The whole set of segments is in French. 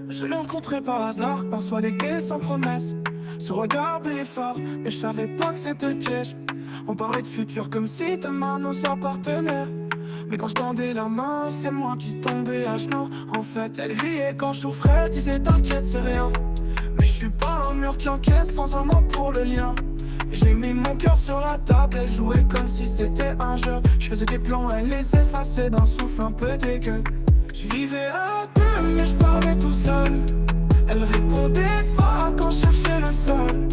Je l'ai rencontré par hasard, on reçoit des quais sans promesse. Ce regard brillait fort, mais je savais pas que c'était le piège. On parlait de futur comme si demain nous appartenait. Mais quand je tendais la main, c'est moi qui tombais à genoux. En fait, elle riait quand je souffrais, disait t'inquiète c'est rien. Mais je suis pas un mur qui encaisse sans un mot pour le lien. J'ai mis mon cœur sur la table, elle jouait comme si c'était un jeu. Je faisais des plans, elle les effaçait d'un souffle un peu dégueu. Je vivais à deux, mais je parlais tout seul. Elle répondait pas quand je cherchais le sol.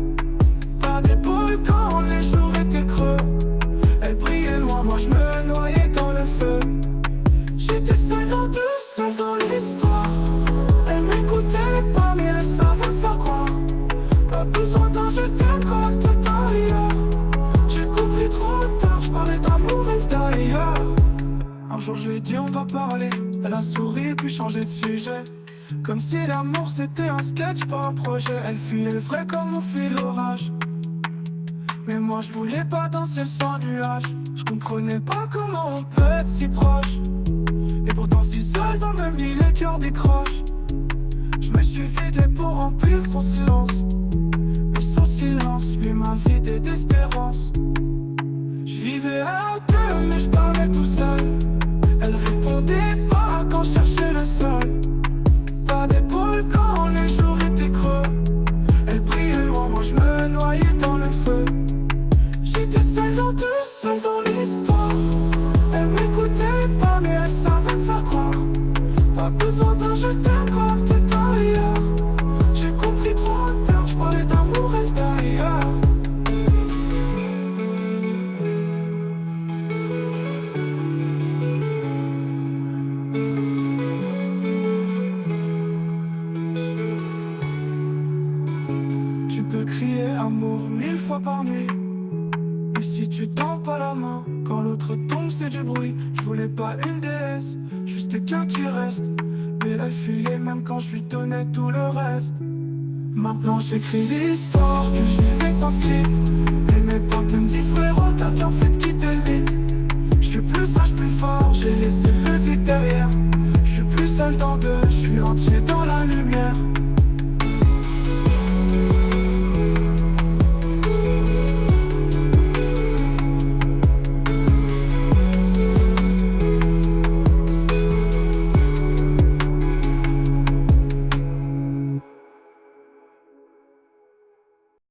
Pas d'épaule quand les jours étaient creux. Elle brillait loin, moi je me noyais dans le feu. J'étais seul dans deux, seul dans l'histoire. Elle m'écoutait pas, mais elle savait me faire croire. Pas besoin d'un je t'aime quand t'es ailleurs. J'ai compris trop tard, je parlais d'amour et d'ailleurs. Un jour je lui ai dit on doit parler. Elle a souri puis changé de sujet. Comme si l'amour c'était un sketch pas un projet. Elle fuyait le vrai comme on fuit l'orage. Mais moi je voulais pas d'un ciel sans nuage. Je comprenais pas comment on peut être si proche. Et pourtant si seul dans le même lit les cœurs décrochent. Je me suis vidé pour remplir son silence. Mais son silence lui m'a vidé d'espérance. Je vivais à deux mais je parlais tout seul. Elle répondait pas quand je cherchais le sol. Pas d'épaule quand les jours étaient creux. Elle brillait loin, moi je me noyais dans le feu. J'étais seul dans deux, seul dans l'histoire. Elle m'écoutait pas mais elle savait me faire croire. Pas besoin d'un je t'aime quand t'es ailleurs. J'ai compris trop tard, je parlais d'amour et d'ailleurs. Tu peux crier amour 1000 fois par nuit. Et si tu tends pas la main, quand l'autre tombe c'est du bruit. Je voulais pas une déesse, juste quelqu'un qui reste. Mais elle fuyait même quand je lui donnais tout le reste. Maintenant j'écris l'histoire que je vivais sans script. Et mes potes me disent frérot t'as bien fait de quitter le mythe.